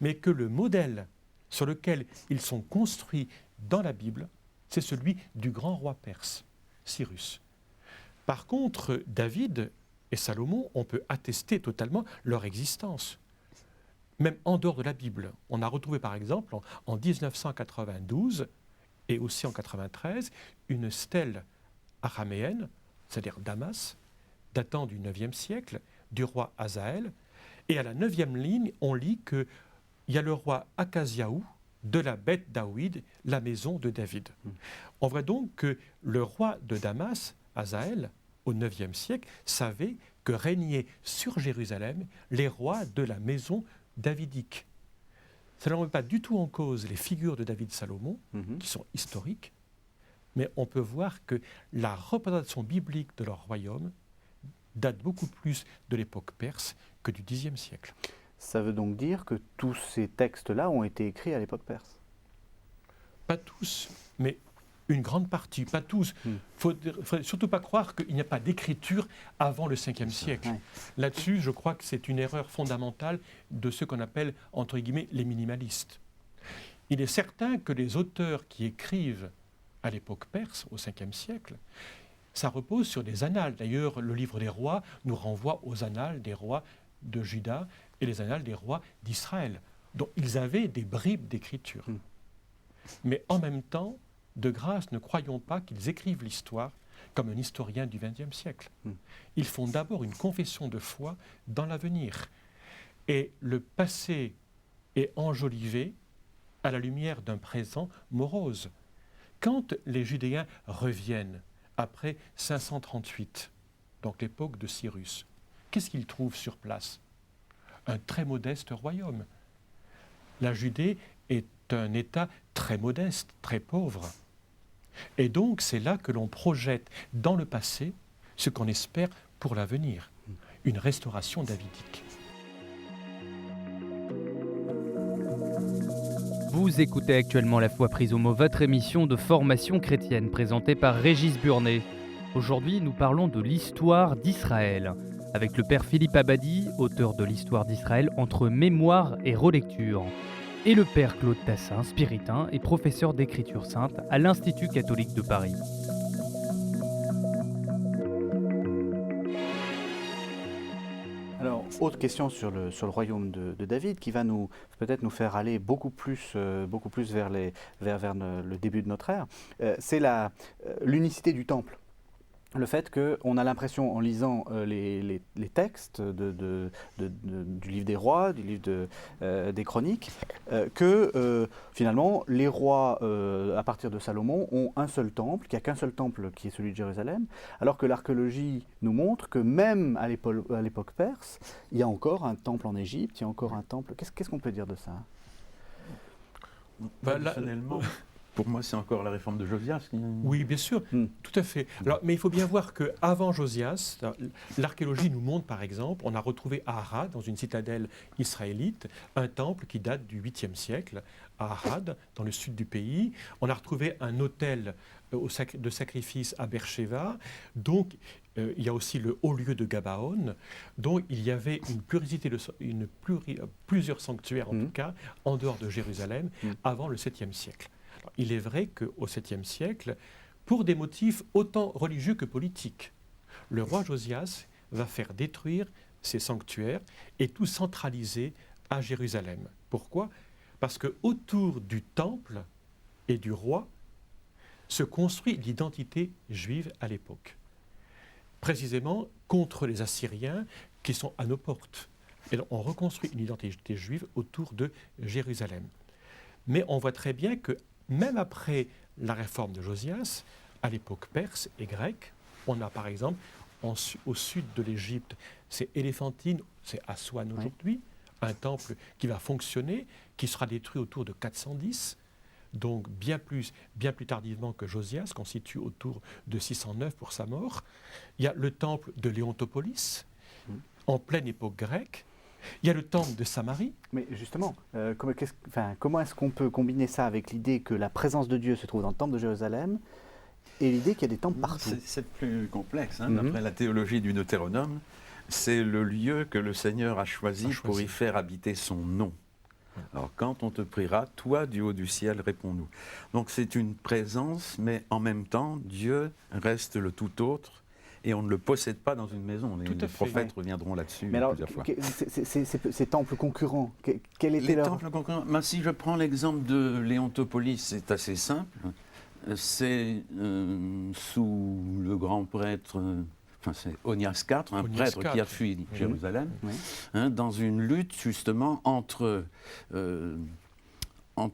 mais que le modèle sur lequel ils sont construits dans la Bible, c'est celui du grand roi perse, Cyrus. Par contre, David et Salomon, on peut attester totalement leur existence, même en dehors de la Bible. On a retrouvé par exemple en 1992 et aussi en 93 une stèle araméenne, c'est-à-dire Damas, datant du 9e siècle, du roi Hazaël, et à la 9e ligne, on lit que il y a le roi Akaziaou de la Beth Daoud, la maison de David. On voit donc que le roi de Damas, Hazaël, au 9e siècle, savait que régnaient sur Jérusalem les rois de la maison davidique. Ça ne remet pas du tout en cause les figures de David Salomon, qui sont historiques, mais on peut voir que la représentation biblique de leur royaume date beaucoup plus de l'époque perse que du Xe siècle. Ça veut donc dire que tous ces textes-là ont été écrits à l'époque perse? Pas tous, mais Une grande partie, pas tous. Il ne faut surtout pas croire qu'il n'y a pas d'écriture avant le 5e siècle. Ouais. Là-dessus, je crois que c'est une erreur fondamentale de ceux qu'on appelle, entre guillemets, les minimalistes. Il est certain que les auteurs qui écrivent à l'époque perse, au 5e siècle, ça repose sur des annales. D'ailleurs, le livre des rois nous renvoie aux annales des rois de Juda et les annales des rois d'Israël. Donc ils avaient des bribes d'écriture. Mais en même temps, de grâce, ne croyons pas qu'ils écrivent l'histoire comme un historien du XXe siècle. Ils font d'abord une confession de foi dans l'avenir. Et le passé est enjolivé à la lumière d'un présent morose. Quand les Judéens reviennent après 538, donc l'époque de Cyrus, qu'est-ce qu'ils trouvent sur place? Un très modeste royaume. La Judée est un État très modeste, très pauvre. Et donc c'est là que l'on projette dans le passé ce qu'on espère pour l'avenir, une restauration davidique. Vous écoutez actuellement La Foi prise au mot, votre émission de formation chrétienne présentée par Régis Burnet. Aujourd'hui, nous parlons de l'histoire d'Israël, avec le père Philippe Abadi, auteur de l'histoire d'Israël entre mémoire et relecture, et le père Claude Tassin, spiritain et professeur d'écriture sainte à l'Institut catholique de Paris. Alors, autre question sur le royaume de David qui va peut-être nous faire aller beaucoup plus vers le début de notre ère. C'est l'unicité du temple. Le fait qu'on a l'impression, en lisant les textes du livre des rois, du livre des chroniques, que finalement les rois, à partir de Salomon, ont un seul temple, qu'il n'y a qu'un seul temple qui est celui de Jérusalem, alors que l'archéologie nous montre que même à l'époque perse, il y a encore un temple en Égypte, il y a encore un temple. Qu'est-ce qu'on peut dire de ça? Personnellement, pour moi, c'est encore la réforme de Josias. Oui, bien sûr, tout à fait. Alors, mais il faut bien voir qu'avant Josias, l'archéologie nous montre, par exemple, on a retrouvé à Arad, dans une citadelle israélite, un temple qui date du 8e siècle, à Arad, dans le sud du pays. On a retrouvé un autel de sacrifice à Beersheba. Donc, il y a aussi le haut lieu de Gabaon, dont il y avait plusieurs sanctuaires, en tout cas, en dehors de Jérusalem, avant le 7e siècle. Alors, il est vrai qu'au 7e siècle, pour des motifs autant religieux que politiques, le roi Josias va faire détruire ces sanctuaires et tout centraliser à Jérusalem. Pourquoi? Parce qu'autour du temple et du roi se construit l'identité juive à l'époque. Précisément contre les Assyriens qui sont à nos portes. Et donc, on reconstruit une identité juive autour de Jérusalem. Mais on voit très bien que même après la réforme de Josias, à l'époque perse et grecque, on a par exemple au sud de l'Égypte, c'est Éléphantine, c'est Aswan aujourd'hui, un temple qui va fonctionner, qui sera détruit autour de 410, donc bien plus tardivement que Josias, qu'on situe autour de 609 pour sa mort. Il y a le temple de Léontopolis, en pleine époque grecque. Il y a le temple de Samarie. Mais justement, comment est-ce qu'on peut combiner ça avec l'idée que la présence de Dieu se trouve dans le temple de Jérusalem et l'idée qu'il y a des temples partout? C'est plus complexe. D'après la théologie du Deutéronome, c'est le lieu que le Seigneur a choisi pour y faire habiter son nom. Alors quand on te priera, toi du haut du ciel, réponds-nous. Donc c'est une présence, mais en même temps, Dieu reste le tout autre. Et on ne le possède pas dans une maison. Les prophètes reviendront là-dessus plusieurs fois. Ces temples concurrents, quel était leur... temples concurrents, si je prends l'exemple de Léontopolis, c'est assez simple. C'est sous le grand prêtre, c'est Onias IV, un prêtre qui a fui Jérusalem, dans une lutte justement entre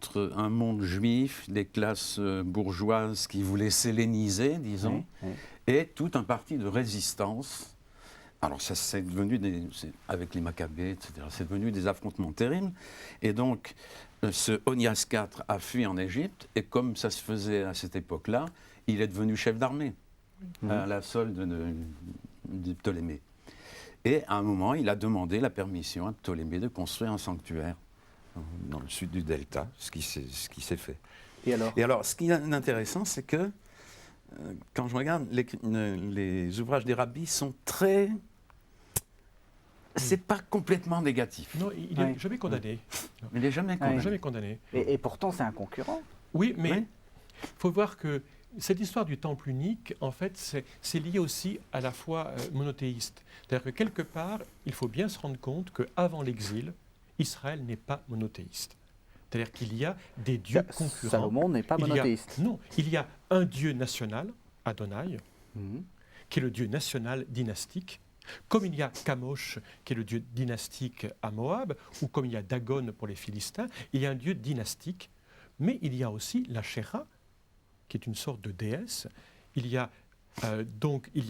un monde juif, des classes bourgeoises qui voulaient s'helléniser, disons, et tout un parti de résistance. Alors ça, c'est devenu, avec les Maccabées, etc., c'est devenu des affrontements terribles. Et donc, ce Onias IV a fui en Égypte, et comme ça se faisait à cette époque-là, il est devenu chef d'armée, à la solde de Ptolémée. Et à un moment, il a demandé la permission à Ptolémée de construire un sanctuaire dans le sud du delta, ce qui s'est fait. Et alors? Et alors, ce qui est intéressant, c'est que quand je regarde les ouvrages des rabbis sont très... C'est pas complètement négatif. Non, il n'est jamais condamné. Il n'est jamais condamné. Jamais condamné. Et pourtant, c'est un concurrent. Oui, mais il faut voir que cette histoire du temple unique, en fait, c'est lié aussi à la foi monothéiste. C'est-à-dire que quelque part, il faut bien se rendre compte qu'avant l'exil, Israël n'est pas monothéiste. C'est-à-dire qu'il y a des dieux concurrents. Salomon n'est pas monothéiste. Non, il y a un dieu national, Adonai, qui est le dieu national dynastique, comme il y a Kamosh, qui est le dieu dynastique à Moab, ou comme il y a Dagon pour les Philistins, il y a un dieu dynastique, mais il y a aussi la Shéra, qui est une sorte de déesse. Il y a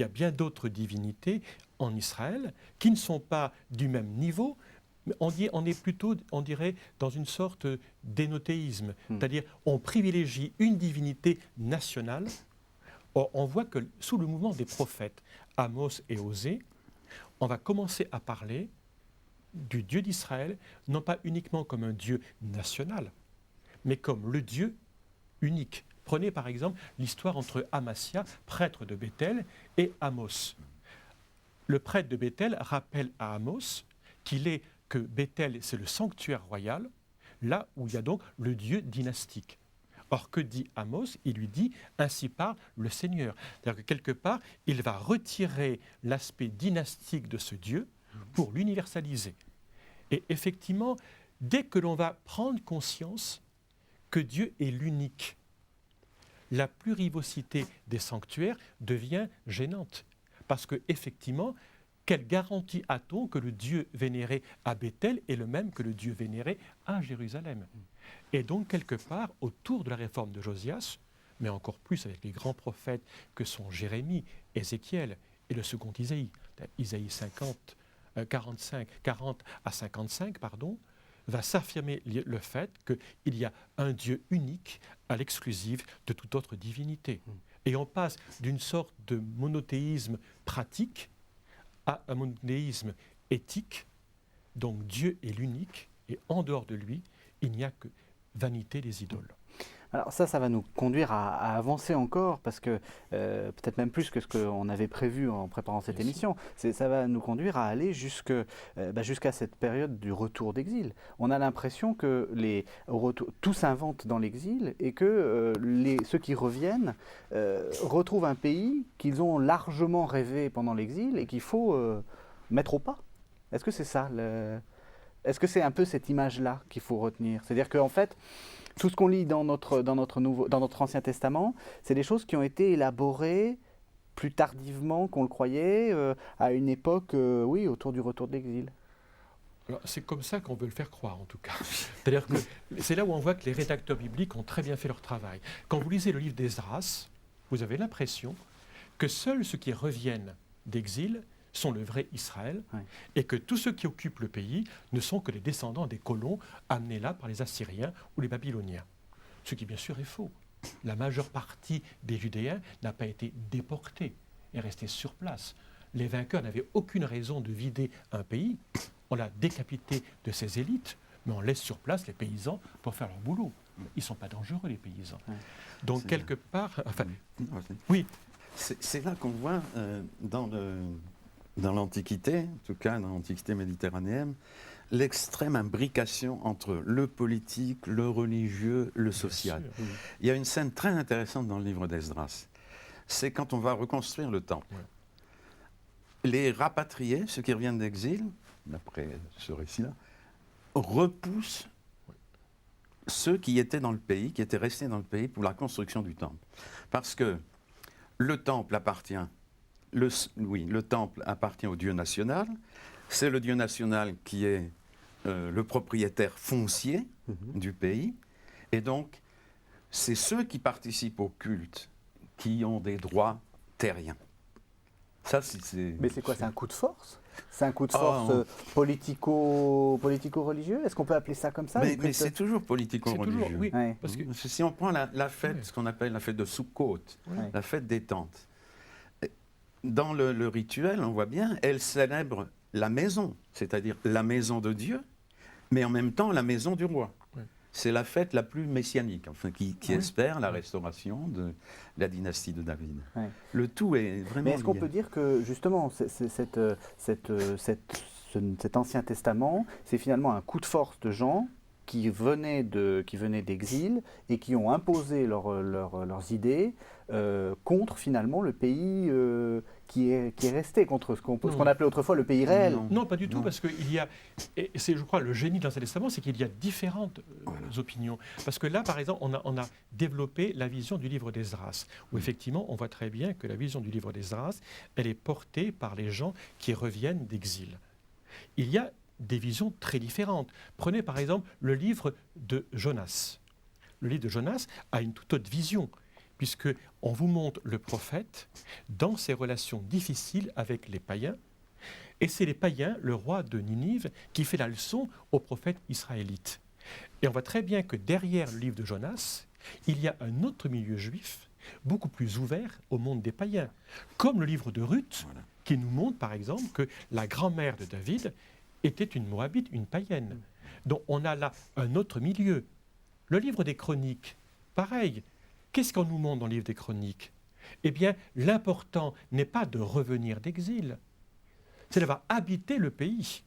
bien d'autres divinités en Israël qui ne sont pas du même niveau. On est plutôt, on dirait, dans une sorte d'énothéisme. C'est-à-dire, on privilégie une divinité nationale. Or, on voit que sous le mouvement des prophètes, Amos et Osée, on va commencer à parler du Dieu d'Israël, non pas uniquement comme un Dieu national, mais comme le Dieu unique. Prenez par exemple l'histoire entre Amasya, prêtre de Béthel, et Amos. Le prêtre de Béthel rappelle à Amos que Béthel, c'est le sanctuaire royal, là où il y a donc le Dieu dynastique. Or, que dit Amos? Il lui dit « Ainsi parle le Seigneur ». C'est-à-dire que quelque part, il va retirer l'aspect dynastique de ce Dieu pour l'universaliser. Et effectivement, dès que l'on va prendre conscience que Dieu est l'unique, la plurivocité des sanctuaires devient gênante. Parce qu'effectivement, quelle garantie a-t-on que le Dieu vénéré à Béthel est le même que le Dieu vénéré à Jérusalem? Et donc, quelque part, autour de la réforme de Josias, mais encore plus avec les grands prophètes que sont Jérémie, Ézéchiel et le second Isaïe, Isaïe 40 à 55, va s'affirmer le fait qu'il y a un Dieu unique à l'exclusive de toute autre divinité. Et on passe d'une sorte de monothéisme pratique à un monothéisme éthique. Donc Dieu est l'unique et en dehors de lui, il n'y a que vanité des idoles. Alors ça va nous conduire à avancer encore, parce que peut-être même plus que ce qu'on avait prévu en préparant cette émission. Ça va nous conduire à aller jusqu'à cette période du retour d'exil. On a l'impression que tout s'invente dans l'exil et que ceux qui reviennent retrouvent un pays qu'ils ont largement rêvé pendant l'exil et qu'il faut mettre au pas. Est-ce que c'est ça Est-ce que c'est un peu cette image-là qu'il faut retenir? C'est-à-dire qu'en fait, tout ce qu'on lit dans notre Ancien Testament, c'est des choses qui ont été élaborées plus tardivement qu'on le croyait, à une époque, autour du retour de l'exil. C'est comme ça qu'on veut le faire croire, en tout cas. C'est-à-dire que c'est là où on voit que les rédacteurs bibliques ont très bien fait leur travail. Quand vous lisez le livre d'Esdras, vous avez l'impression que seuls ceux qui reviennent d'exil sont le vrai Israël, et que tous ceux qui occupent le pays ne sont que les descendants des colons amenés là par les Assyriens ou les Babyloniens. Ce qui bien sûr est faux. La majeure partie des Judéens n'a pas été déportée, est restée sur place. Les vainqueurs n'avaient aucune raison de vider un pays. On l'a décapité de ses élites, mais on laisse sur place les paysans pour faire leur boulot. Ils ne sont pas dangereux, les paysans. Donc quelque part... Enfin, oui. C'est là qu'on voit dans l'Antiquité, en tout cas dans l'Antiquité méditerranéenne, l'extrême imbrication entre le politique, le religieux, le social. Bien sûr, oui. Il y a une scène très intéressante dans le livre d'Esdras. C'est quand on va reconstruire le temple. Les rapatriés, ceux qui reviennent d'exil, d'après ce récit-là, repoussent ceux qui étaient dans le pays, qui étaient restés dans le pays pour la construction du temple. Parce que le temple appartient au Dieu national. C'est le Dieu national qui est le propriétaire foncier du pays. Et donc, c'est ceux qui participent au culte qui ont des droits terriens. Ça, Mais c'est quoi? C'est un coup de force? C'est un coup de force politico-religieux? Est-ce qu'on peut appeler ça comme ça? Mais c'est toujours politico-religieux. Oui, parce que si on prend la fête, ce qu'on appelle la fête de Sukkot, la fête des tentes, dans le rituel, on voit bien, elle célèbre la maison, c'est-à-dire la maison de Dieu, mais en même temps la maison du roi. c'est la fête la plus messianique, enfin, qui espère la restauration de la dynastie de David. Ouais. Le tout est vraiment... Mais est-ce qu'on lié. peut dire que justement cet Ancien Testament, c'est finalement un coup de force de gens qui venaient d'exil et qui ont imposé leurs idées contre finalement le pays qui est resté, contre ce qu'on appelait autrefois le pays réel. Non, pas du tout, parce qu'il y a, et c'est je crois le génie de l'Ancien Testament, c'est qu'il y a différentes opinions. Parce que là, par exemple, on a développé la vision du livre d'Esdras, où effectivement, on voit très bien que la vision du livre d'Esdras, elle est portée par les gens qui reviennent d'exil. Il y a des visions très différentes. Prenez par exemple le livre de Jonas. Le livre de Jonas a une toute autre vision, puisque on vous montre le prophète dans ses relations difficiles avec les païens, et c'est les païens, le roi de Ninive, qui fait la leçon aux prophètes israélites. Et on voit très bien que derrière le livre de Jonas, il y a un autre milieu juif, beaucoup plus ouvert au monde des païens, comme le livre de Ruth, qui nous montre par exemple que la grand-mère de David était une Moabite, une païenne. Donc on a là un autre milieu. Le livre des Chroniques, pareil. Qu'est-ce qu'on nous montre dans le livre des Chroniques? Eh bien, l'important n'est pas de revenir d'exil, c'est d'avoir habité le pays.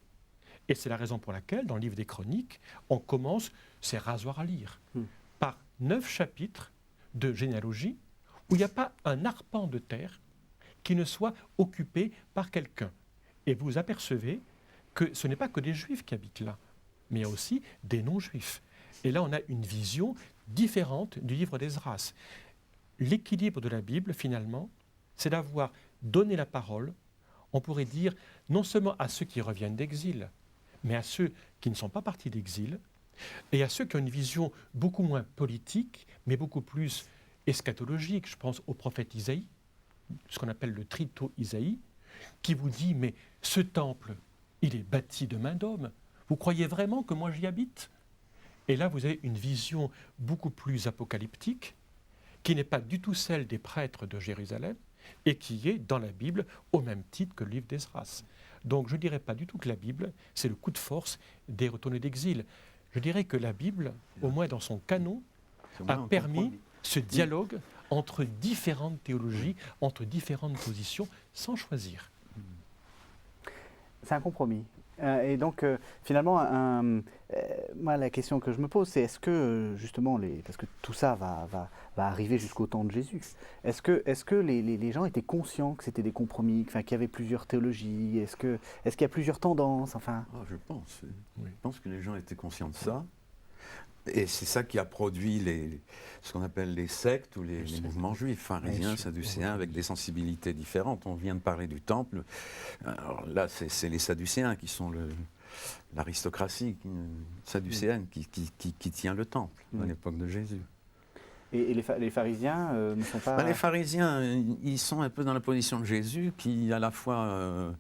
Et c'est la raison pour laquelle, dans le livre des Chroniques, on commence, c'est rasoir à lire, par 9 chapitres de généalogie, où il n'y a pas un arpent de terre qui ne soit occupé par quelqu'un. Et vous apercevez que ce n'est pas que des Juifs qui habitent là, mais il y a aussi des non-Juifs. Et là, on a une vision différente du livre d'Esdras. L'équilibre de la Bible, finalement, c'est d'avoir donné la parole, on pourrait dire, non seulement à ceux qui reviennent d'exil, mais à ceux qui ne sont pas partis d'exil, et à ceux qui ont une vision beaucoup moins politique, mais beaucoup plus eschatologique. Je pense au prophète Isaïe, ce qu'on appelle le trito Isaïe, qui vous dit, mais ce temple, il est bâti de main d'homme. Vous croyez vraiment que moi j'y habite? Et là, vous avez une vision beaucoup plus apocalyptique, qui n'est pas du tout celle des prêtres de Jérusalem, et qui est dans la Bible au même titre que le livre d'Esdras. Donc je ne dirais pas du tout que la Bible, c'est le coup de force des retournés d'exil. Je dirais que la Bible, au moins dans son canon, a permis ce dialogue entre différentes théologies, entre différentes positions, sans choisir. C'est un compromis. Et donc, finalement, moi, la question que je me pose, c'est est-ce que, justement, parce que tout ça va arriver jusqu'au temps de Jésus, est-ce que les gens étaient conscients que c'était des compromis, qu'il y avait plusieurs théologies, est-ce qu'il y a plusieurs tendances, enfin... Je pense. Oui. Je pense que les gens étaient conscients de ça. Et c'est ça qui a produit ce qu'on appelle les sectes ou les mouvements juifs, pharisiens, sadducéens, avec des sensibilités différentes. On vient de parler du temple. Alors là, c'est les sadducéens qui sont l'aristocratie sadducéenne qui tient le temple à l'époque de Jésus. Et les pharisiens ne sont pas... Les pharisiens, ils sont un peu dans la position de Jésus, qui à la fois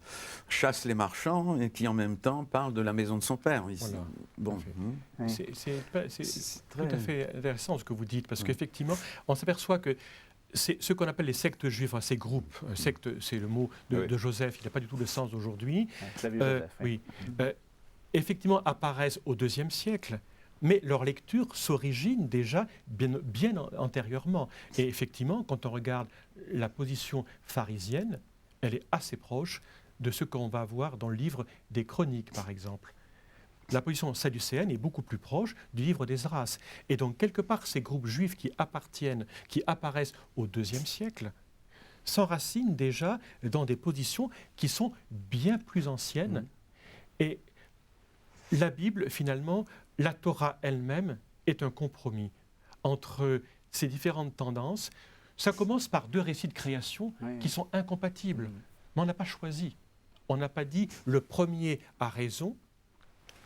chasse les marchands et qui en même temps parle de la maison de son père. Voilà. Bon. C'est tout à fait intéressant ce que vous dites, parce qu'effectivement, on s'aperçoit que c'est ce qu'on appelle les sectes juives, ces groupes. Secte, c'est le mot de Joseph, il n'a pas du tout le sens d'aujourd'hui. Effectivement, apparaissent au IIe siècle. Mais leur lecture s'origine déjà bien antérieurement. Et effectivement, quand on regarde la position pharisienne, elle est assez proche de ce qu'on va voir dans le livre des Chroniques, par exemple. La position sadducéenne est beaucoup plus proche du livre d'Esdras. Et donc, quelque part, ces groupes juifs qui apparaissent au IIe siècle, s'enracinent déjà dans des positions qui sont bien plus anciennes. Et la Bible, finalement, la Torah elle-même est un compromis entre ces différentes tendances. Ça commence par 2 récits de création qui sont incompatibles. Mais on n'a pas choisi. On n'a pas dit le premier a raison,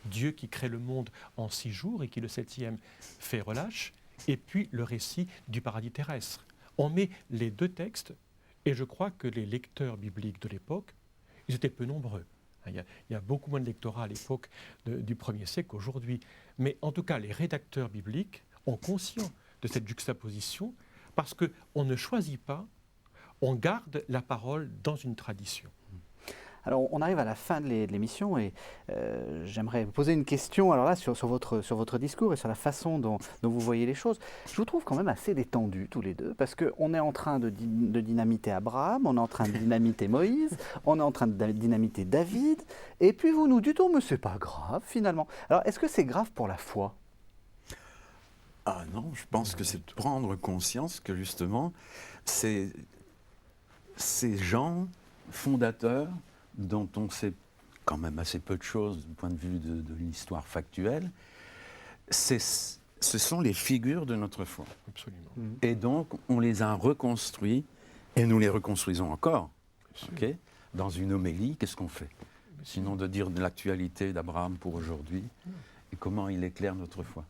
Dieu qui crée le monde en 6 jours et qui le 7e fait relâche, et puis le récit du paradis terrestre. On met les 2 textes, et je crois que les lecteurs bibliques de l'époque, ils étaient peu nombreux. Il y a beaucoup moins de lectorat à l'époque du 1er siècle qu'aujourd'hui. Mais en tout cas, les rédacteurs bibliques ont conscience de cette juxtaposition parce qu'on ne choisit pas, on garde la parole dans une tradition. Alors, on arrive à la fin de l'émission et j'aimerais vous poser une question alors là, sur votre discours et sur la façon dont vous voyez les choses. Je vous trouve quand même assez détendus tous les deux parce qu'on est en train de dynamiter Abraham, on est en train de dynamiter Moïse, on est en train de dynamiter David et puis vous nous dites « Oh, mais c'est pas grave finalement ». Alors, est-ce que c'est grave pour la foi ? Ah non, je pense que c'est de prendre conscience que justement, ces gens fondateurs dont on sait quand même assez peu de choses du point de vue de l'histoire factuelle, ce sont les figures de notre foi. Absolument. Et donc, on les a reconstruits, et nous les reconstruisons encore. Okay, dans une homélie, qu'est-ce qu'on fait? Sinon de dire de l'actualité d'Abraham pour aujourd'hui, et comment il éclaire notre foi.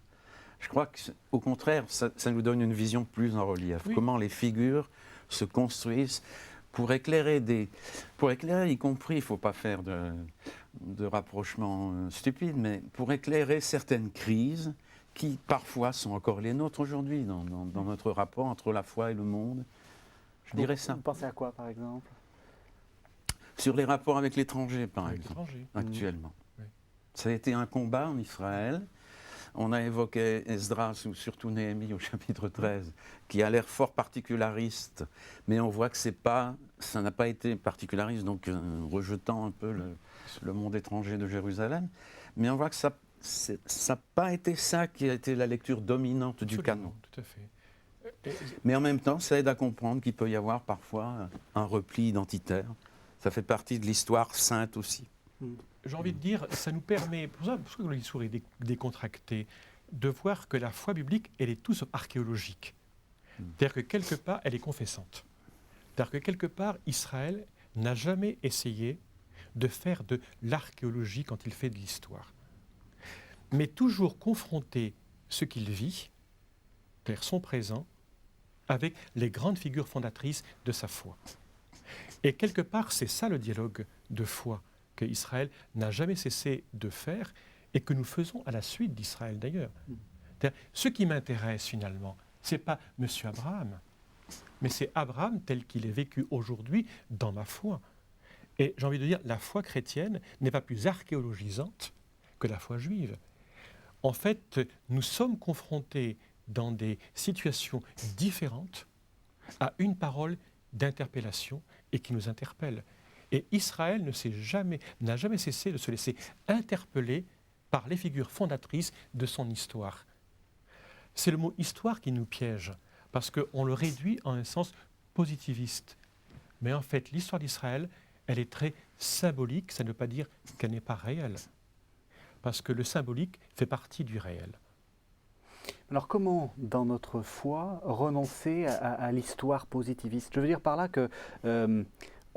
Je crois qu'au contraire, ça nous donne une vision plus en relief. Oui. Comment les figures se construisent pour éclairer, y compris, il ne faut pas faire de rapprochements stupides, mais pour éclairer certaines crises qui parfois sont encore les nôtres aujourd'hui dans notre rapport entre la foi et le monde. Je dirais ça. Vous pensez à quoi, par exemple? Sur les rapports avec l'étranger, par exemple, actuellement. Oui. Ça a été un combat en Israël. On a évoqué Esdras ou surtout Néhémie au chapitre 13, qui a l'air fort particulariste, mais on voit que ça n'a pas été particulariste, donc rejetant un peu le monde étranger de Jérusalem. Mais on voit que ça n'a pas été ça qui a été la lecture dominante du canon. Tout à fait. Mais en même temps, ça aide à comprendre qu'il peut y avoir parfois un repli identitaire. Ça fait partie de l'histoire sainte aussi. J'ai envie de dire, ça nous permet, pour ça que l'histoire est décontractée, de voir que la foi biblique, elle est tout sauf archéologique. C'est-à-dire que quelque part, elle est confessante. C'est-à-dire que quelque part, Israël n'a jamais essayé de faire de l'archéologie quand il fait de l'histoire. Mais toujours confronter ce qu'il vit, c'est-à-dire son présent, avec les grandes figures fondatrices de sa foi. Et quelque part, c'est ça le dialogue de foi que Israël n'a jamais cessé de faire et que nous faisons à la suite d'Israël d'ailleurs. Ce qui m'intéresse finalement, ce n'est pas M. Abraham, mais c'est Abraham tel qu'il est vécu aujourd'hui dans ma foi. Et j'ai envie de dire, la foi chrétienne n'est pas plus archéologisante que la foi juive. En fait, nous sommes confrontés dans des situations différentes à une parole d'interpellation et qui nous interpelle. Et Israël n'a jamais cessé de se laisser interpeller par les figures fondatrices de son histoire. C'est le mot « histoire » qui nous piège, parce qu'on le réduit en un sens positiviste. Mais en fait, l'histoire d'Israël, elle est très symbolique, ça ne veut pas dire qu'elle n'est pas réelle, parce que le symbolique fait partie du réel. Alors comment, dans notre foi, renoncer à l'histoire positiviste? Je veux dire par là que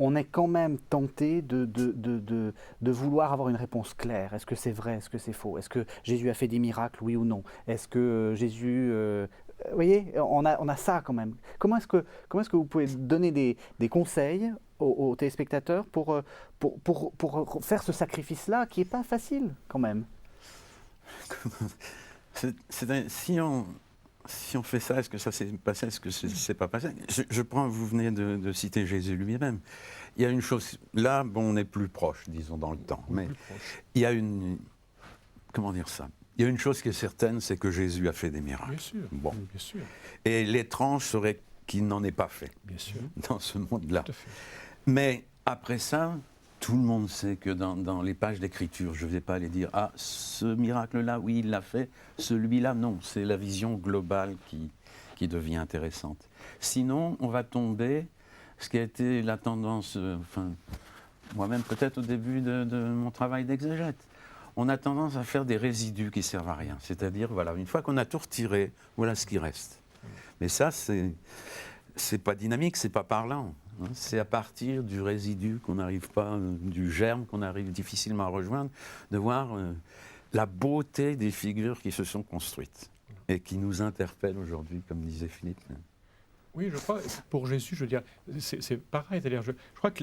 on est quand même tenté de vouloir avoir une réponse claire. Est-ce que c'est vrai? Est-ce que c'est faux? Est-ce que Jésus a fait des miracles, oui ou non? Est-ce que Jésus... vous voyez, on a ça quand même. Comment est-ce que vous pouvez donner des conseils aux téléspectateurs pour faire ce sacrifice-là qui n'est pas facile quand même? Si on fait ça, est-ce que ça s'est passé, est-ce que c'est pas passé? Vous venez de citer Jésus lui-même. Il y a une chose, là, on est plus proche, disons, dans le temps. Mais il y a comment dire ça? Il y a une chose qui est certaine, c'est que Jésus a fait des miracles. Bien sûr, bon. Bien sûr. Et l'étrange serait qu'il n'en ait pas fait. Bien sûr. Dans ce monde-là. Tout à fait. Mais après ça, tout le monde sait que dans les pages d'écriture, je ne vais pas aller dire « Ah, ce miracle-là, oui, il l'a fait. Celui-là, non. » C'est la vision globale qui devient intéressante. Sinon, on va tomber, ce qui a été la tendance, moi-même peut-être au début de mon travail d'exégète, on a tendance à faire des résidus qui ne servent à rien. C'est-à-dire, voilà, une fois qu'on a tout retiré, voilà ce qui reste. Mais ça, c'est pas dynamique, c'est pas parlant. C'est à partir du résidu qu'on n'arrive pas, du germe qu'on arrive difficilement à rejoindre, de voir la beauté des figures qui se sont construites et qui nous interpellent aujourd'hui, comme disait Philippe. Oui, je crois, pour Jésus, je veux dire, c'est pareil. C'est-à-dire, je crois que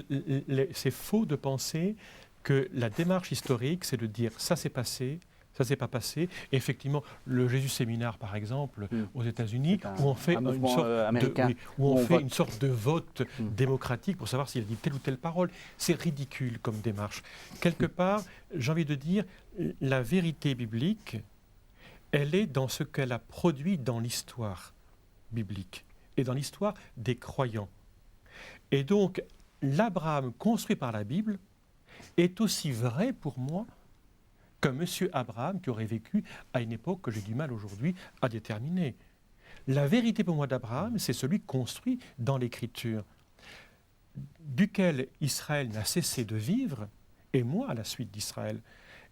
c'est faux de penser que la démarche historique, c'est de dire ça s'est passé, Ça ne s'est pas passé. Et effectivement, le Jésus Séminaire, par exemple, aux États-Unis, où on fait une sorte de vote démocratique pour savoir s'il a dit telle ou telle parole, c'est ridicule comme démarche. Quelque part, j'ai envie de dire, la vérité biblique, elle est dans ce qu'elle a produit dans l'histoire biblique et dans l'histoire des croyants. Et donc, l'Abraham construit par la Bible est aussi vrai pour moi qu'un monsieur Abraham qui aurait vécu à une époque que j'ai du mal aujourd'hui à déterminer. La vérité pour moi d'Abraham, c'est celui construit dans l'Écriture, duquel Israël n'a cessé de vivre, et moi à la suite d'Israël.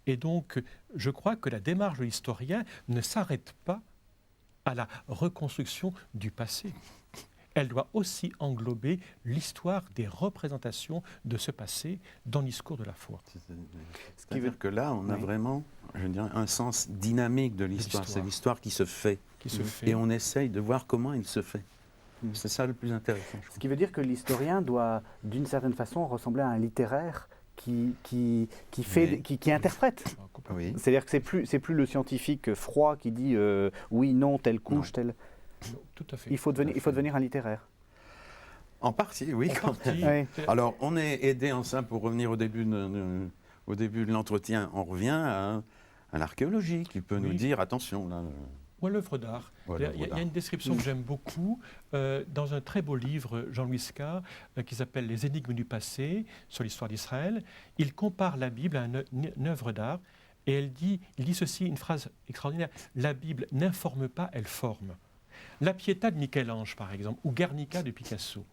Et donc, je crois que la démarche de l'historien ne s'arrête pas à la reconstruction du passé. Elle doit aussi englober l'histoire des représentations de ce passé dans le discours de la foi. Ce qui veut dire que là, on a vraiment, je dirais, un sens dynamique de l'histoire. C'est l'histoire qui se fait. Et on essaye de voir comment il se fait. C'est ça le plus intéressant. Ce qui veut dire que l'historien doit, d'une certaine façon, ressembler à un littéraire qui interprète. Oui. C'est-à-dire que c'est plus le scientifique froid qui dit oui, non, telle couche, telle... Non, tout à fait. Il faut devenir un littéraire. En partie, oui. Oui. Alors, on est aidé en ça, pour revenir au début de l'entretien, on revient à l'archéologie qui peut nous dire, attention, là... Ou à l'œuvre d'art. Il y a une description que j'aime beaucoup dans un très beau livre, Jean-Louis Ska, qui s'appelle « Les énigmes du passé » sur l'histoire d'Israël. Il compare la Bible à une œuvre d'art et il dit ceci, une phrase extraordinaire, « La Bible n'informe pas, elle forme ». La Pietà de Michel-Ange, par exemple, ou Guernica de Picasso.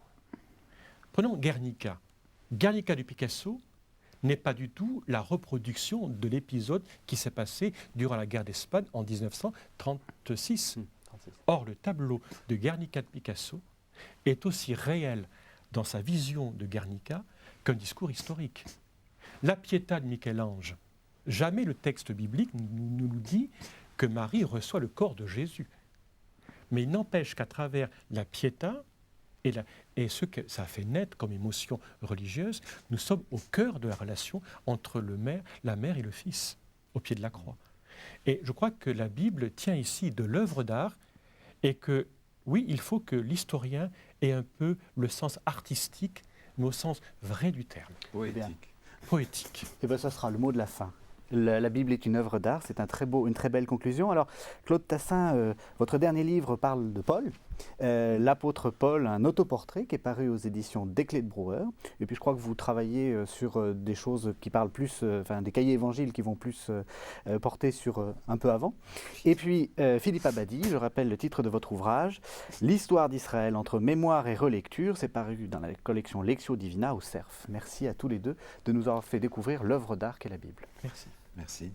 Prenons Guernica. Guernica de Picasso n'est pas du tout la reproduction de l'épisode qui s'est passé durant la guerre d'Espagne en 1936. Or, le tableau de Guernica de Picasso est aussi réel dans sa vision de Guernica qu'un discours historique. La Pietà de Michel-Ange, jamais le texte biblique nous dit que Marie reçoit le corps de Jésus. Mais il n'empêche qu'à travers la Pietà et ce que ça a fait naître comme émotion religieuse, nous sommes au cœur de la relation entre la mère et le fils, au pied de la croix. Et je crois que la Bible tient ici de l'œuvre d'art et que, oui, il faut que l'historien ait un peu le sens artistique, mais au sens vrai du terme. Poétique. Et bien, ça sera le mot de la fin. La Bible est une œuvre d'art, c'est une très belle conclusion. Alors, Claude Tassin, votre dernier livre parle de Paul, l'apôtre Paul, un autoportrait qui est paru aux éditions Des Clés de Brouwer. Et puis, je crois que vous travaillez sur des choses qui parlent plus, des cahiers évangiles qui vont plus porter sur un peu avant. Et puis, Philippe Abadie, je rappelle le titre de votre ouvrage, L'histoire d'Israël entre mémoire et relecture, c'est paru dans la collection Lectio Divina au Cerf. Merci à tous les deux de nous avoir fait découvrir l'œuvre d'art qu'est la Bible. Merci. Merci.